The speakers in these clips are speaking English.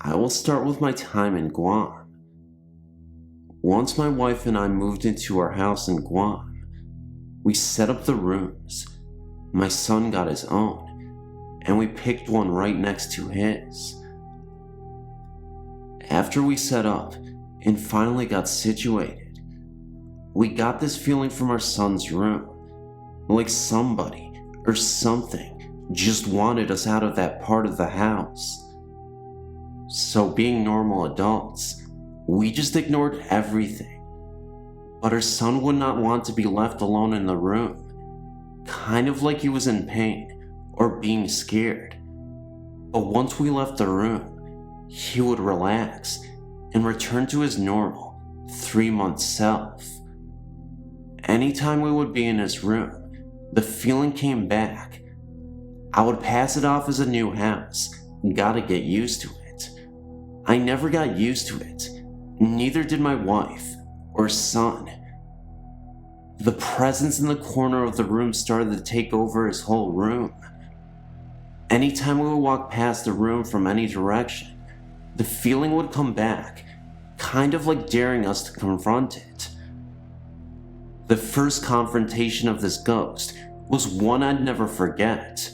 I will start with my time in Guam. Once my wife and I moved into our house in Guam, we set up the rooms. My son got his own, and we picked one right next to his. After we set up and finally got situated, we got this feeling from our son's room, like somebody or something just wanted us out of that part of the house. So being normal adults, we just ignored everything. But our son would not want to be left alone in the room, kind of like he was in pain or being scared. But once we left the room, he would relax and return to his normal 3-month self. Anytime we would be in his room, the feeling came back. I would pass it off as a new house, gotta get used to it. I never got used to it, neither did my wife or son. The presence in the corner of the room started to take over his whole room. Anytime we would walk past the room from any direction, the feeling would come back, kind of like daring us to confront it. The first confrontation of this ghost was one I'd never forget.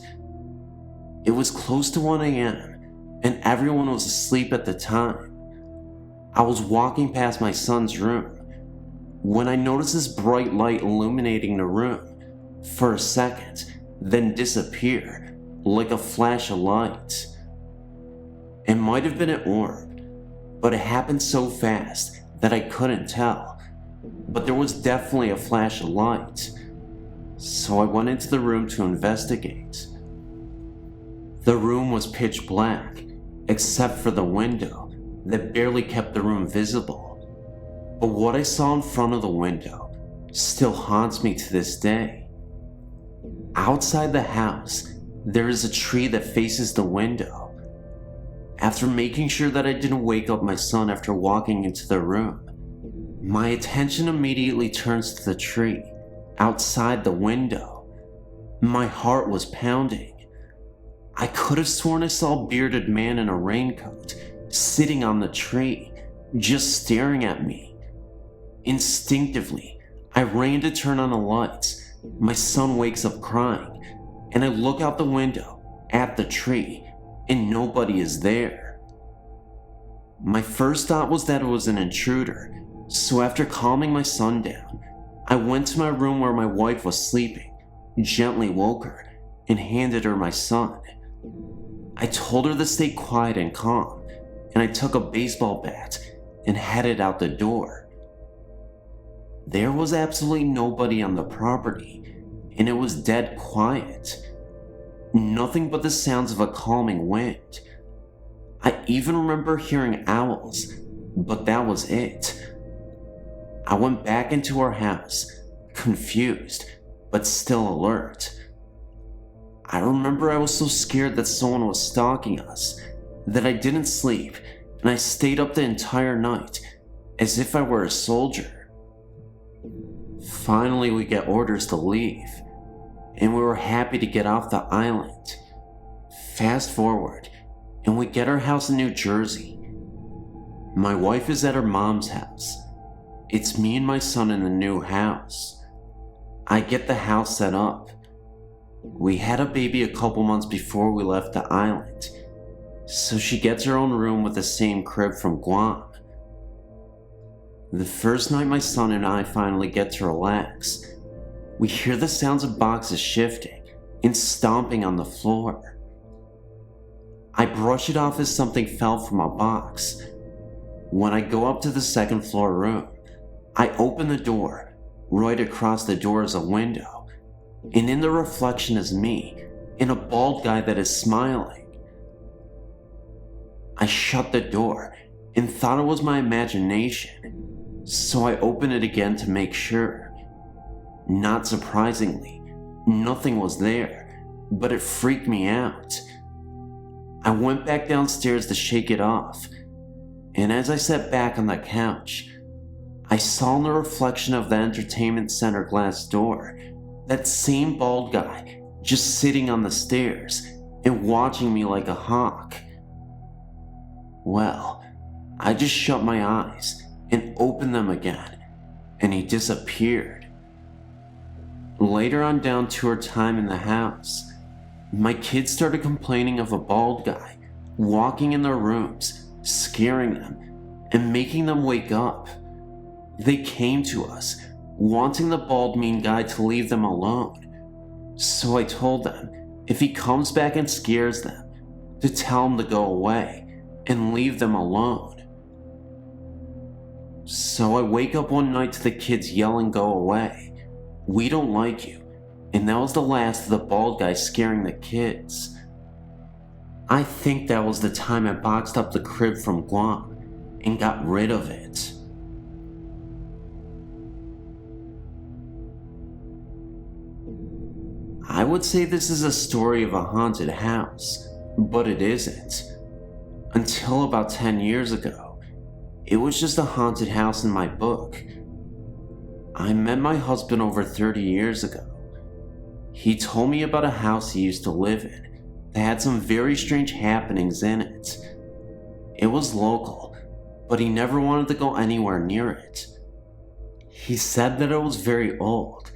It was close to 1 a.m. and everyone was asleep at the time. I was walking past my son's room when I noticed this bright light illuminating the room for a second, then disappear like a flash of light. It might have been an orb, but it happened so fast that I couldn't tell. But there was definitely a flash of light, so I went into the room to investigate. The room was pitch black, except for the window that barely kept the room visible. But what I saw in front of the window still haunts me to this day. Outside the house, there is a tree that faces the window. After making sure that I didn't wake up my son after walking into the room, my attention immediately turns to the tree outside the window. My heart was pounding. I could have sworn I saw a bearded man in a raincoat sitting on the tree, just staring at me. Instinctively, I ran to turn on the lights. My son wakes up crying, and I look out the window at the tree, and nobody is there. My first thought was that it was an intruder, so after calming my son down, I went to my room where my wife was sleeping, gently woke her, and handed her my son. I told her to stay quiet and calm, and I took a baseball bat and headed out the door. There was absolutely nobody on the property, and it was dead quiet. Nothing but the sounds of a calming wind. I even remember hearing owls, but that was it. I went back into our house, confused, but still alert. I remember I was so scared that someone was stalking us that I didn't sleep, and I stayed up the entire night as if I were a soldier. Finally, we get orders to leave, and we were happy to get off the island. Fast forward, and we get our house in New Jersey. My wife is at her mom's house. It's me and my son in the new house. I get the house set up. We had a baby a couple months before we left the island, so she gets her own room with the same crib from Guam. The first night my son and I finally get to relax, we hear the sounds of boxes shifting and stomping on the floor. I brush it off as something fell from a box. When I go up to the second floor room, I open the door. Right across the door is a window, and in the reflection is me and a bald guy that is smiling. I shut the door and thought it was my imagination, so I opened it again to make sure. Not surprisingly, nothing was there, but it freaked me out. I went back downstairs to shake it off, and as I sat back on the couch, I saw in the reflection of the entertainment center glass door That same bald guy just sitting on the stairs and watching me like a hawk. Well, I just shut my eyes and opened them again, and he disappeared. Later on down to our time in the house, my kids started complaining of a bald guy walking in their rooms, scaring them, and making them wake up. They came to us, wanting the bald mean guy to leave them alone. So I told them if he comes back and scares them, to tell him to go away and leave them alone. So I wake up one night to the kids yelling, "Go away. We don't like you." And that was the last of the bald guy scaring the kids. I think that was the time I boxed up the crib from Guam and got rid of it. I would say this is a story of a haunted house, but it isn't. Until about 10 years ago, it was just a haunted house in my book. I met my husband over 30 years ago. He told me about a house he used to live in that had some very strange happenings in it. It was local, but he never wanted to go anywhere near it. He said that it was very old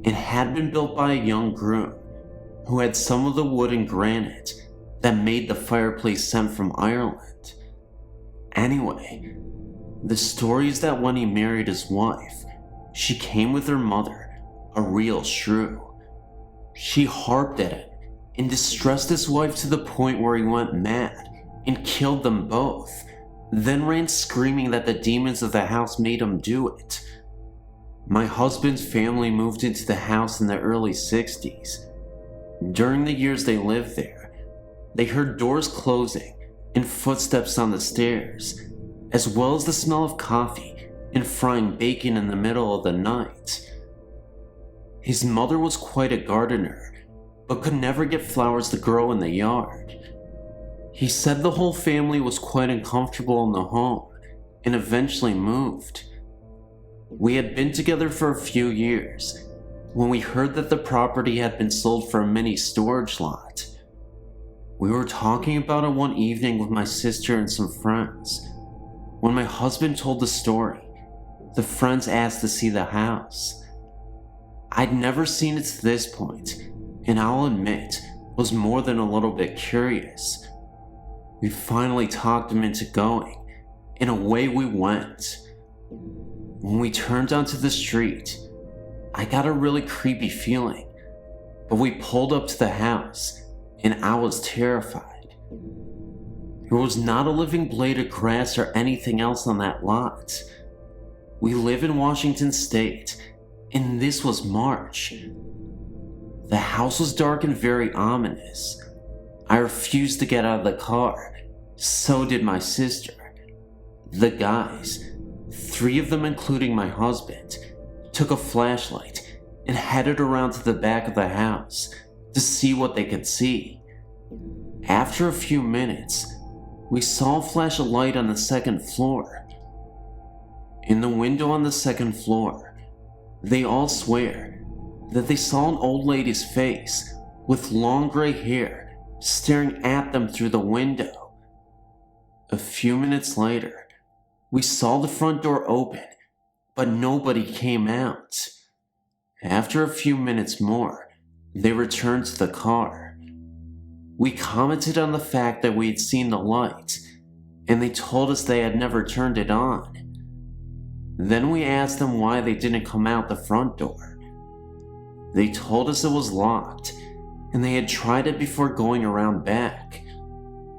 and had been built by a young groom who had some of the wood and granite that made the fireplace sent from Ireland. Anyway, the story is that when he married his wife, she came with her mother, a real shrew. She harped at him and distressed his wife to the point where he went mad and killed them both, then ran screaming that the demons of the house made him do it. My husband's family moved into the house in the early 60s. During the years they lived there, they heard doors closing and footsteps on the stairs, as well as the smell of coffee and frying bacon in the middle of the night. His mother was quite a gardener, but could never get flowers to grow in the yard. He said the whole family was quite uncomfortable in the home and eventually moved. We had been together for a few years when we heard that the property had been sold for a mini storage lot. We were talking about it one evening with my sister and some friends. When my husband told the story, the friends asked to see the house. I'd never seen it to this point, and I'll admit, was more than a little bit curious. We finally talked him into going, and away we went. When we turned onto the street, I got a really creepy feeling, but we pulled up to the house, and I was terrified. There was not a living blade of grass or anything else on that lot. We live in Washington State, and this was March. The house was dark and very ominous. I refused to get out of the car. So did my sister. The guys, 3 of them including my husband, took a flashlight and headed around to the back of the house to see what they could see. After a few minutes, we saw a flash of light on the second floor. In the window on the second floor, they all swear that they saw an old lady's face with long gray hair staring at them through the window. A few minutes later, we saw the front door open, but nobody came out. After a few minutes more, they returned to the car. We commented on the fact that we had seen the light, and they told us they had never turned it on. Then we asked them why they didn't come out the front door. They told us it was locked, and they had tried it before going around back.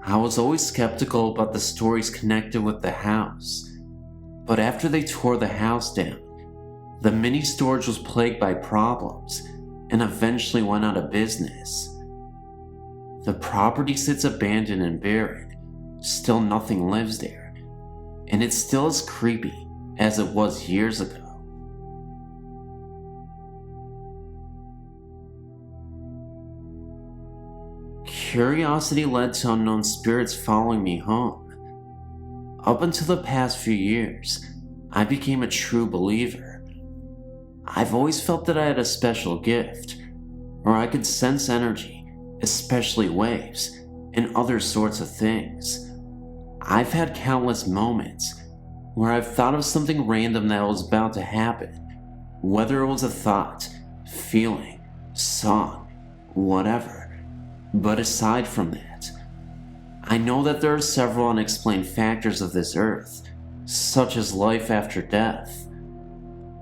I was always skeptical about the stories connected with the house, but after they tore the house down, the mini storage was plagued by problems and eventually went out of business. The property sits abandoned and barren. Still nothing lives there, and it's still as creepy as it was years ago. Curiosity led to unknown spirits following me home. Up until the past few years, I became a true believer. I've always felt that I had a special gift, or I could sense energy, especially waves, and other sorts of things. I've had countless moments where I've thought of something random that was about to happen, whether it was a thought, feeling, song, whatever. But aside from that, I know that there are several unexplained factors of this earth, such as life after death.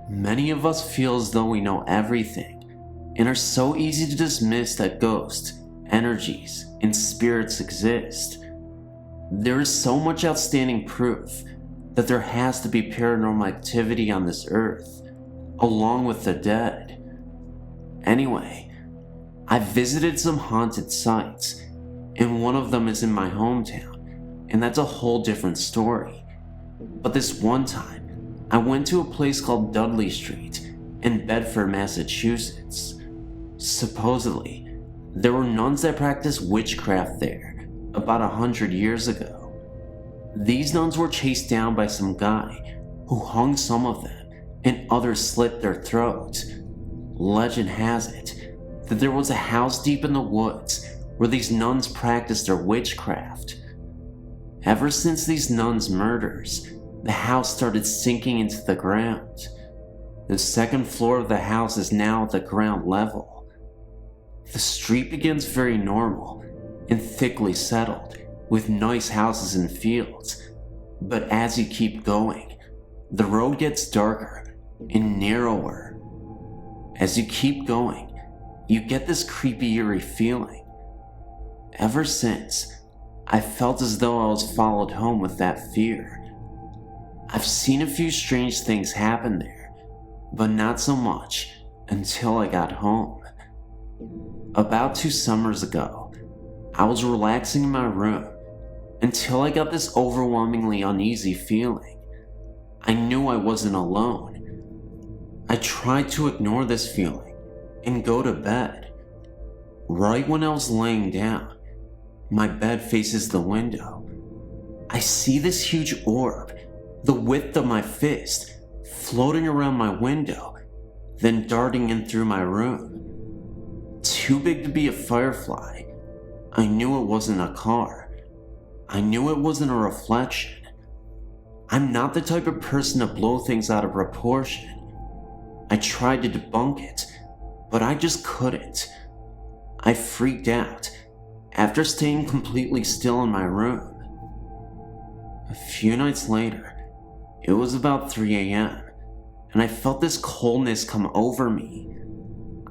Many of us feel as though we know everything, and are so easy to dismiss that ghosts, energies, and spirits exist. There is so much outstanding proof that there has to be paranormal activity on this earth, along with the dead. Anyway, I've visited some haunted sites, and one of them is in my hometown, and that's a whole different story. But this one time, I went to a place called Dudley Street in Bedford, Massachusetts. Supposedly, there were nuns that practiced witchcraft there about 100 years ago. These nuns were chased down by some guy who hung some of them and others slit their throats. Legend has it that there was a house deep in the woods where these nuns practiced their witchcraft. Ever since these nuns' murders, the house started sinking into the ground. The second floor of the house is now at the ground level. The street begins very normal and thickly settled, with nice houses and fields. But as you keep going, the road gets darker and narrower. As you keep going, you get this creepy, eerie feeling. Ever since, I felt as though I was followed home with that fear. I've seen a few strange things happen there, but not so much until I got home. About 2 summers ago, I was relaxing in my room until I got this overwhelmingly uneasy feeling. I knew I wasn't alone. I tried to ignore this feeling and go to bed. Right when I was laying down, my bed faces the window. I see this huge orb, the width of my fist, floating around my window, then darting in through my room. Too big to be a firefly. I knew it wasn't a car. I knew it wasn't a reflection. I'm not the type of person to blow things out of proportion. I tried to debunk it, but I just couldn't. I freaked out after staying completely still in my room. A few nights later, it was about 3 a.m., and I felt this coldness come over me.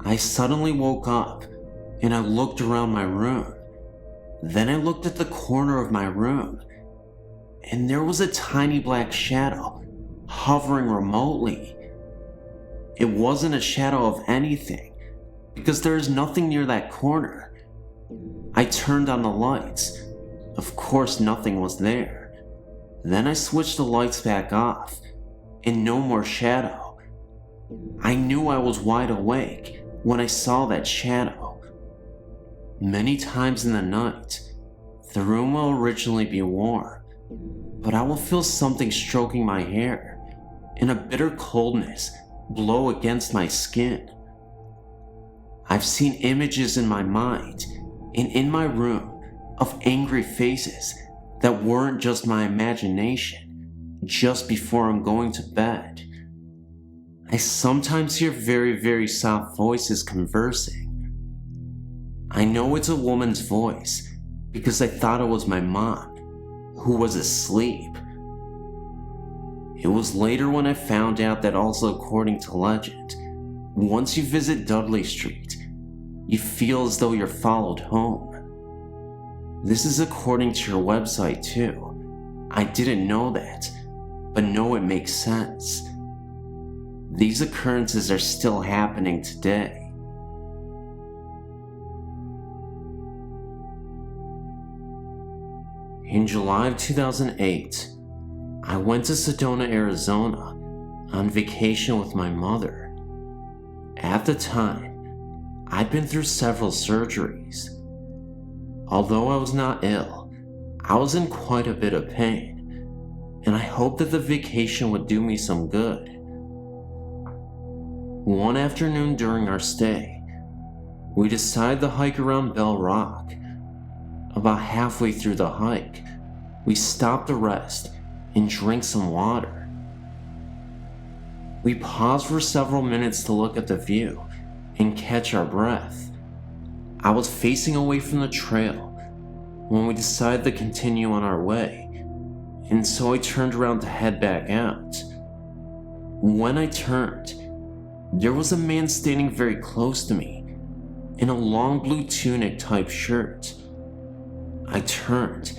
I suddenly woke up, and I looked around my room. Then I looked at the corner of my room, and there was a tiny black shadow hovering remotely. It wasn't a shadow of anything, because there is nothing near that corner. I turned on the lights. Of course, nothing was there. Then I switched the lights back off, and no more shadow. I knew I was wide awake when I saw that shadow. Many times in the night, the room will originally be warm, but I will feel something stroking my hair, and a bitter coldness blow against my skin. I've seen images in my mind and in my room of angry faces that weren't just my imagination just before I'm going to bed. I sometimes hear very, very soft voices conversing. I know it's a woman's voice because I thought it was my mom, who was asleep. It was later when I found out that, also according to legend, once you visit Dudley Street, you feel as though you're followed home. This is according to your website too. I didn't know that, but know it makes sense. These occurrences are still happening today. In July of 2008, I went to Sedona, Arizona on vacation with my mother. At the time, I'd been through several surgeries. Although I was not ill, I was in quite a bit of pain, and I hoped that the vacation would do me some good. One afternoon during our stay, we decided to hike around Bell Rock. About halfway through the hike, we stopped to rest and drink some water. We paused for several minutes to look at the view and catch our breath. I was facing away from the trail when we decided to continue on our way, and so I turned around to head back out. When I turned, there was a man standing very close to me in a long blue tunic type shirt. I turned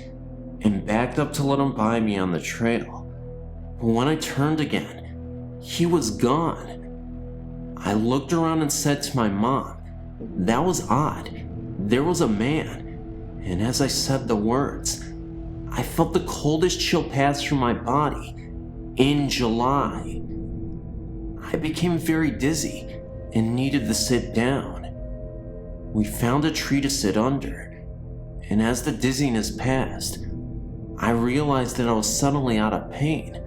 and backed up to let him by me on the trail, but when I turned again, he was gone. I looked around and said to my mom, "That was odd. There was a man," and as I said the words, I felt the coldest chill pass through my body. In July, I became very dizzy and needed to sit down. We found a tree to sit under, and as the dizziness passed, I realized that I was suddenly out of pain.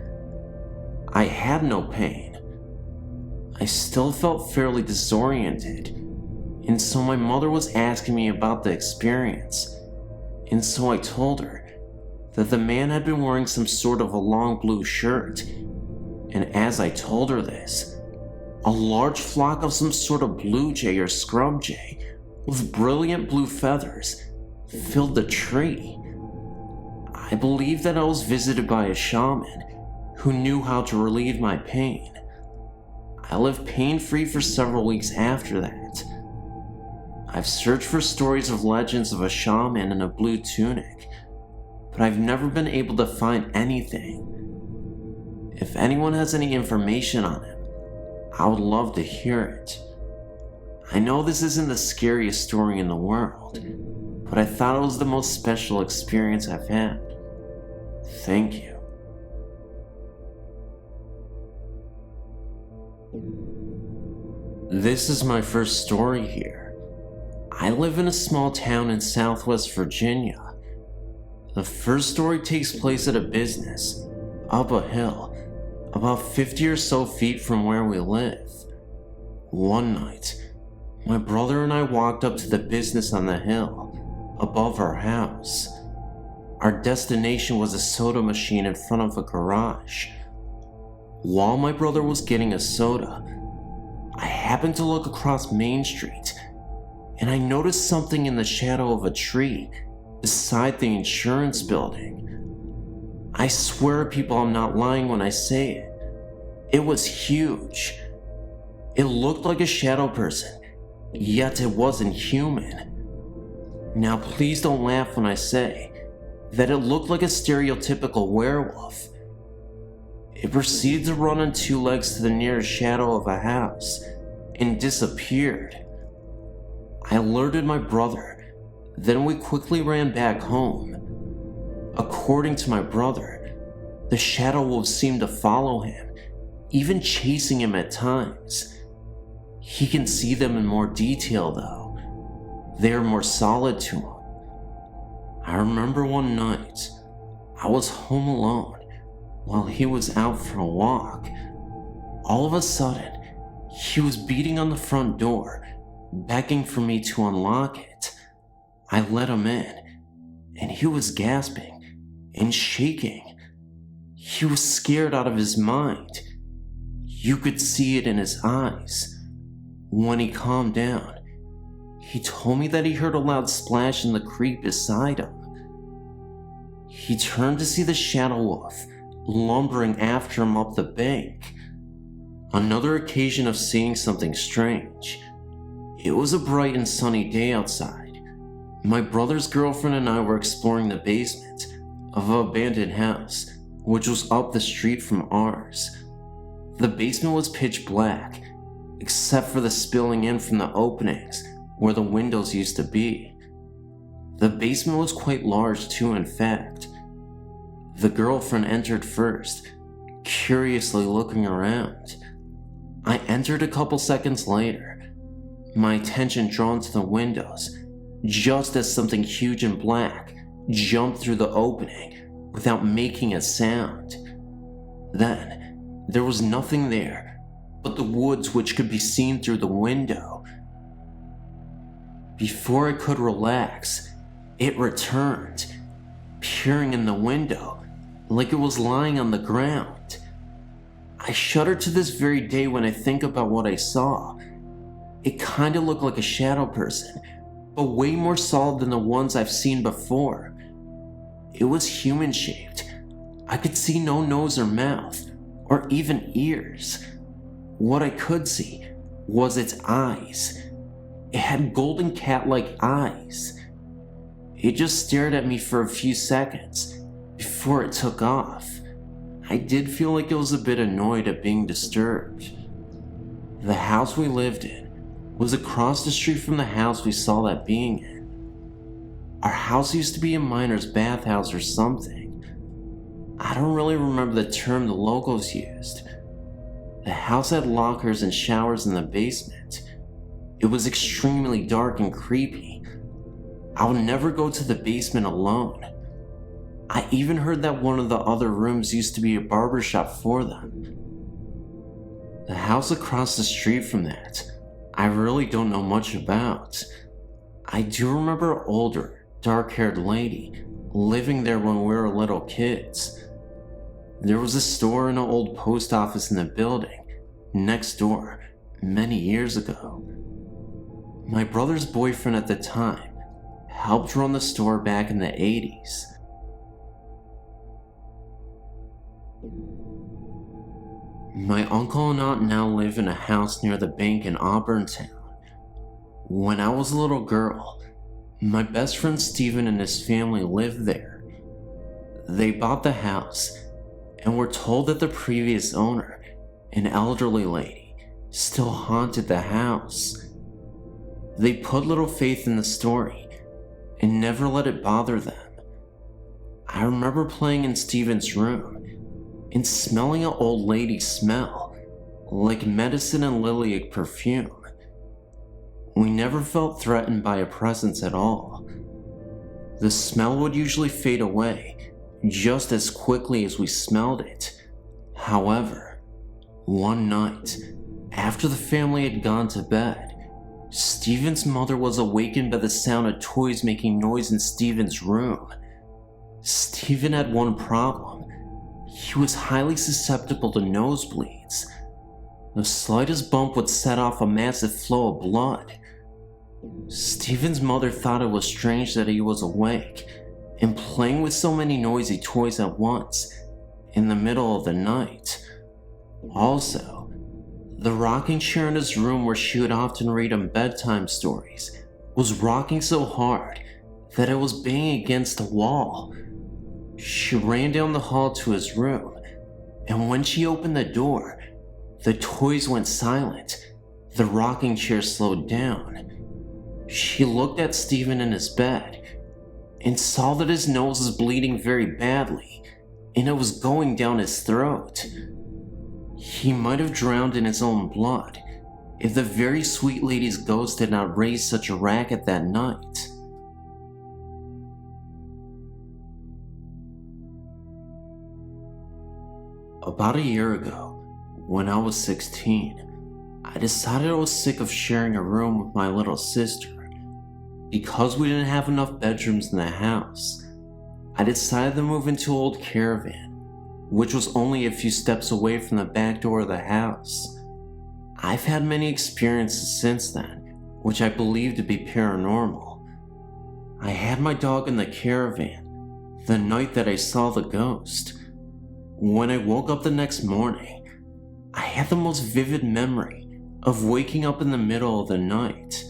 I had no pain. I still felt fairly disoriented, and so my mother was asking me about the experience, and so I told her that the man had been wearing some sort of a long blue shirt, and as I told her this, a large flock of some sort of blue jay or scrub jay with brilliant blue feathers filled the tree. I believe that I was visited by a shaman who knew how to relieve my pain. I lived pain-free for several weeks after that. I've searched for stories of legends of a shaman in a blue tunic, but I've never been able to find anything. If anyone has any information on him, I would love to hear it. I know this isn't the scariest story in the world, but I thought it was the most special experience I've had. Thank you. This is my first story here. I live in a small town in Southwest Virginia. The first story takes place at a business, up a hill, about 50 or so feet from where we live. One night, my brother and I walked up to the business on the hill, above our house. Our destination was a soda machine in front of a garage. While my brother was getting a soda, I happened to look across Main Street, and I noticed something in the shadow of a tree beside the insurance building. I swear, people, I'm not lying when I say it. It was huge. It looked like a shadow person, yet it wasn't human. Now please don't laugh when I say that it looked like a stereotypical werewolf. It proceeded to run on two legs to the nearest shadow of a house and disappeared. I alerted my brother, then we quickly ran back home. According to my brother, the shadow wolves seemed to follow him, even chasing him at times. He can see them in more detail though. They are more solid to him. I remember one night, I was home alone while he was out for a walk. All of a sudden, he was beating on the front door, begging for me to unlock it. I let him in, and he was gasping and shaking. He was scared out of his mind. You could see it in his eyes. When he calmed down, he told me that he heard a loud splash in the creek beside him. He turned to see the shadow wolf lumbering after him up the bank. Another occasion of seeing something strange. It was a bright and sunny day outside. My brother's girlfriend and I were exploring the basement of an abandoned house, which was up the street from ours. The basement was pitch black, except for the spilling in from the openings where the windows used to be. The basement was quite large too, in fact. The girlfriend entered first, curiously looking around. I entered a couple seconds later, my attention drawn to the windows, just as something huge and black jumped through the opening without making a sound. Then, there was nothing there but the woods which could be seen through the window. Before I could relax, it returned, peering in the window like it was lying on the ground. I shudder to this very day when I think about what I saw. It kinda looked like a shadow person, but way more solid than the ones I've seen before. It was human-shaped. I could see no nose or mouth, or even ears. What I could see was its eyes. It had golden cat-like eyes. It just stared at me for a few seconds before it took off. I did feel like it was a bit annoyed at being disturbed. The house we lived in was across the street from the house we saw that being in. Our house used to be a miner's bathhouse or something. I don't really remember the term the locals used. The house had lockers and showers in the basement. It was extremely dark and creepy. I would never go to the basement alone. I even heard that one of the other rooms used to be a barbershop for them. The house across the street from that, I really don't know much about. I do remember an older, dark-haired lady living there when we were little kids. There was a store and an old post office in the building next door many years ago. My brother's boyfriend at the time helped run the store back in the 80s. My uncle and aunt now live in a house near the bank in Auburn Town. When I was a little girl, my best friend Steven and his family lived there. They bought the house and were told that the previous owner, an elderly lady, still haunted the house. They put little faith in the story and never let it bother them. I remember playing in Steven's room and smelling an old lady smell like medicine and lilac perfume. We never felt threatened by a presence at all. The smell would usually fade away just as quickly as we smelled it. However, one night, after the family had gone to bed, Steven's mother was awakened by the sound of toys making noise in Steven's room. Steven had one problem. He was highly susceptible to nosebleeds. The slightest bump would set off a massive flow of blood. Steven's mother thought it was strange that he was awake and playing with so many noisy toys at once in the middle of the night. Also, the rocking chair in his room where she would often read him bedtime stories was rocking so hard that it was banging against the wall. She ran down the hall to his room, and when she opened the door, the toys went silent. The rocking chair slowed down. She looked at Steven in his bed and saw that his nose was bleeding very badly, and it was going down his throat. He might have drowned in his own blood if the very sweet lady's ghost had not raised such a racket that night. About a year ago, when I was 16, I decided I was sick of sharing a room with my little sister. Because we didn't have enough bedrooms in the house, I decided to move into an old caravan, which was only a few steps away from the back door of the house. I've had many experiences since then, which I believe to be paranormal. I had my dog in the caravan the night that I saw the ghost. When I woke up the next morning, I had the most vivid memory of waking up in the middle of the night.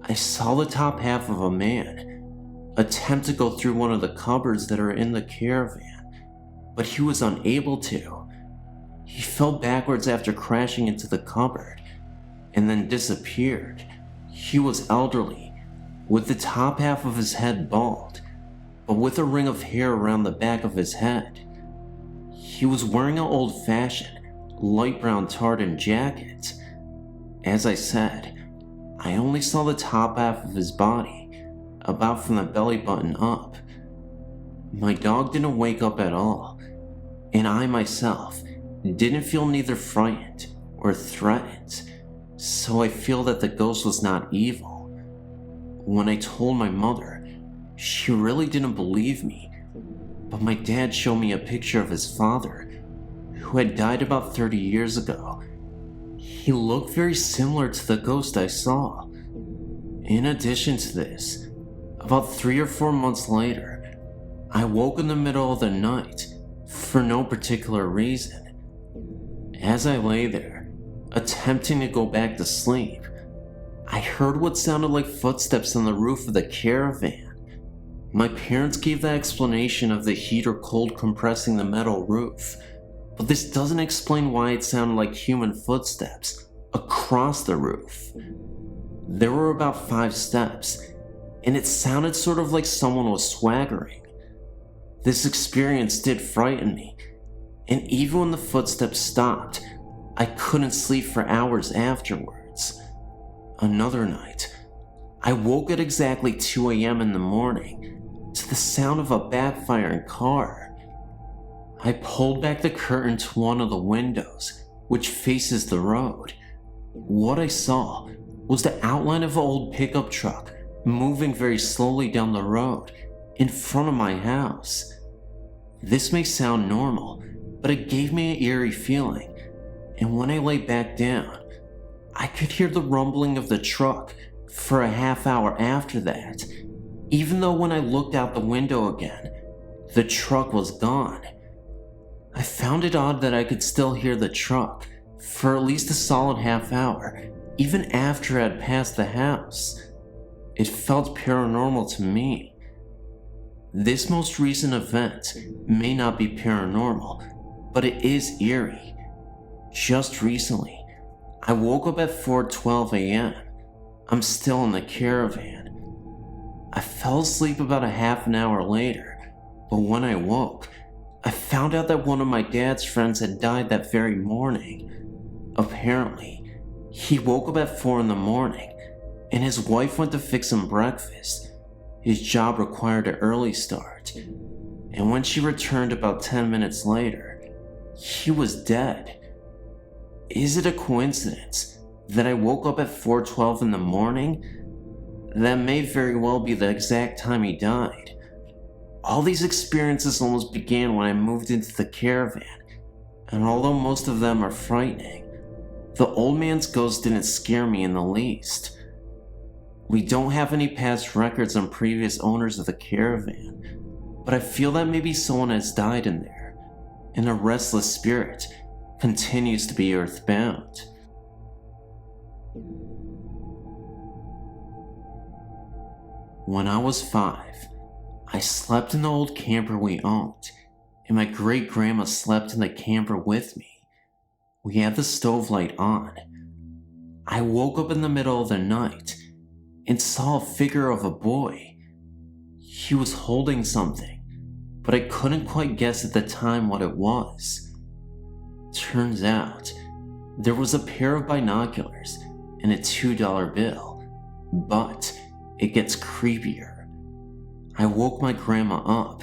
I saw the top half of a man attempt to go through one of the cupboards that are in the caravan, but he was unable to. He fell backwards after crashing into the cupboard and then disappeared. He was elderly, with the top half of his head bald, but with a ring of hair around the back of his head. He was wearing an old-fashioned, light brown tartan jacket. As I said, I only saw the top half of his body, about from the belly button up. My dog didn't wake up at all, and I myself didn't feel neither frightened or threatened, so I feel that the ghost was not evil. When I told my mother, she really didn't believe me, but my dad showed me a picture of his father, who had died about 30 years ago. He looked very similar to the ghost I saw. In addition to this, about 3 or 4 months later, I woke in the middle of the night for no particular reason. As I lay there, attempting to go back to sleep, I heard what sounded like footsteps on the roof of the caravan. My parents gave the explanation of the heat or cold compressing the metal roof, but this doesn't explain why it sounded like human footsteps across the roof. There were about 5 steps, and it sounded sort of like someone was swaggering. This experience did frighten me, and even when the footsteps stopped, I couldn't sleep for hours afterwards. Another night, I woke at exactly 2 a.m. in the morning to the sound of a backfiring car. I pulled back the curtain to one of the windows, which faces the road. What I saw was the outline of an old pickup truck moving very slowly down the road in front of my house. This may sound normal, but it gave me an eerie feeling, and when I lay back down, I could hear the rumbling of the truck for a half hour after that, even though when I looked out the window again, the truck was gone. I found it odd that I could still hear the truck for at least a solid half hour, even after I had passed the house. It felt paranormal to me. This most recent event may not be paranormal, but it is eerie. Just recently, I woke up at 4:12 a.m. I'm still in the caravan. I fell asleep about a half an hour later, but when I woke, I found out that one of my dad's friends had died that very morning. Apparently, he woke up at 4 in the morning, and his wife went to fix him breakfast. His job required an early start, and when she returned about 10 minutes later, he was dead. Is it a coincidence that I woke up at 4:12 in the morning? That may very well be the exact time he died. All these experiences almost began when I moved into the caravan, and although most of them are frightening, the old man's ghost didn't scare me in the least. We don't have any past records on previous owners of the caravan, but I feel that maybe someone has died in there, and a restless spirit continues to be earthbound. When I was 5, I slept in the old camper we owned, and my great-grandma slept in the camper with me. We had the stove light on. I woke up in the middle of the night and saw a figure of a boy. He was holding something, but I couldn't quite guess at the time what it was. Turns out, there was a pair of binoculars and a $2 bill, but it gets creepier. I woke my grandma up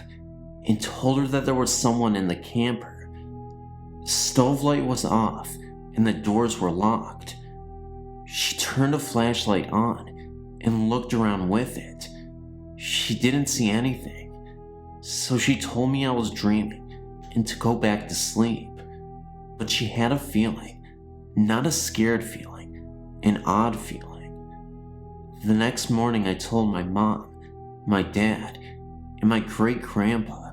and told her that there was someone in the camper. The stove light was off and the doors were locked. She turned a flashlight on and looked around with it. She didn't see anything, so she told me I was dreaming and to go back to sleep. But she had a feeling, not a scared feeling, an odd feeling. The next morning I told my mom, my dad, and my great-grandpa.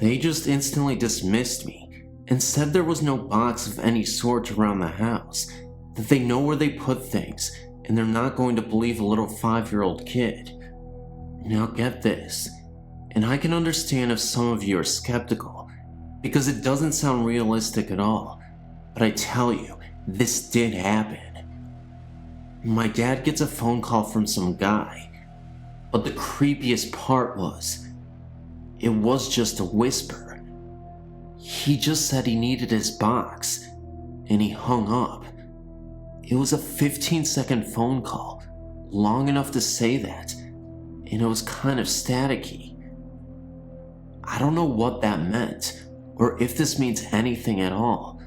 They just instantly dismissed me and said there was no box of any sort around the house, that they know where they put things, and they're not going to believe a little 5-year-old kid. Now get this, and I can understand if some of you are skeptical, because it doesn't sound realistic at all, but I tell you, this did happen. My dad gets a phone call from some guy, but the creepiest part was, it was just a whisper. He just said he needed his box, and he hung up. It was a 15-second phone call, long enough to say that, and it was kind of staticky. I don't know what that meant, or if this means anything at all,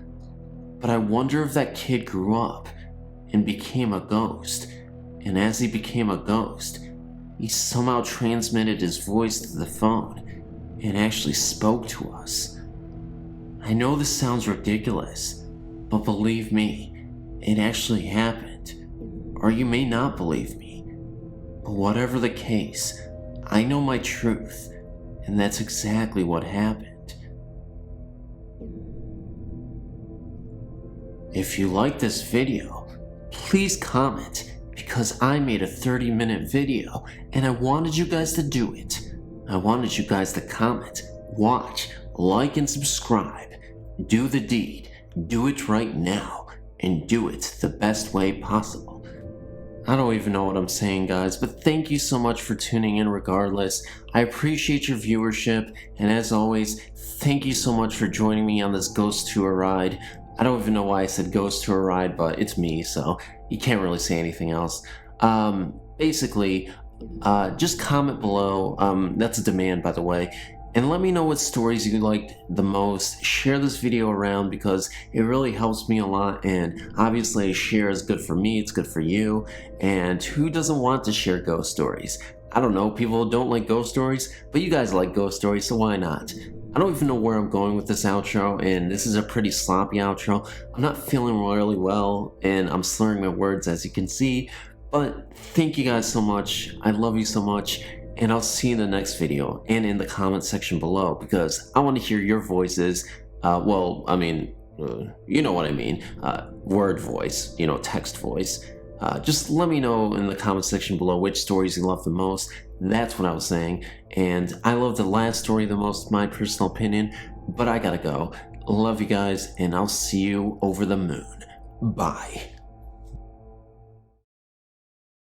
But I wonder if that kid grew up and became a ghost, and as he became a ghost, he somehow transmitted his voice to the phone and actually spoke to us. I know this sounds ridiculous, but believe me, it actually happened. Or you may not believe me, but whatever the case, I know my truth, and that's exactly what happened. If you like this video, please comment, because I made a 30-minute video and I wanted you guys to do it. I wanted you guys to comment, watch, like, and subscribe. Do the deed, do it right now, and do it the best way possible. I don't even know what I'm saying, guys, but thank you so much for tuning in regardless. I appreciate your viewership, and as always, thank you so much for joining me on this ghost tour ride. I don't even know why I said ghost tour ride, but it's me, so you can't really say anything else. Basically, just comment below, that's a demand by the way, and let me know what stories you liked the most. Share this video around because it really helps me a lot, and obviously a share is good for me, it's good for you, and who doesn't want to share ghost stories? I don't know, people don't like ghost stories, but you guys like ghost stories, so why not? I don't even know where I'm going with this outro, and this is a pretty sloppy outro. I'm not feeling really well, and I'm slurring my words as you can see, but thank you guys so much. I love you so much, and I'll see you in the next video and in the comment section below, because I want to hear your voices. Well, I mean, you know what I mean. Word voice, you know, text voice. Just let me know in the comment section below which stories you love the most. That's what I was saying. And I love the last story the most, my personal opinion, but I gotta go. Love you guys, and I'll see you over the moon. Bye.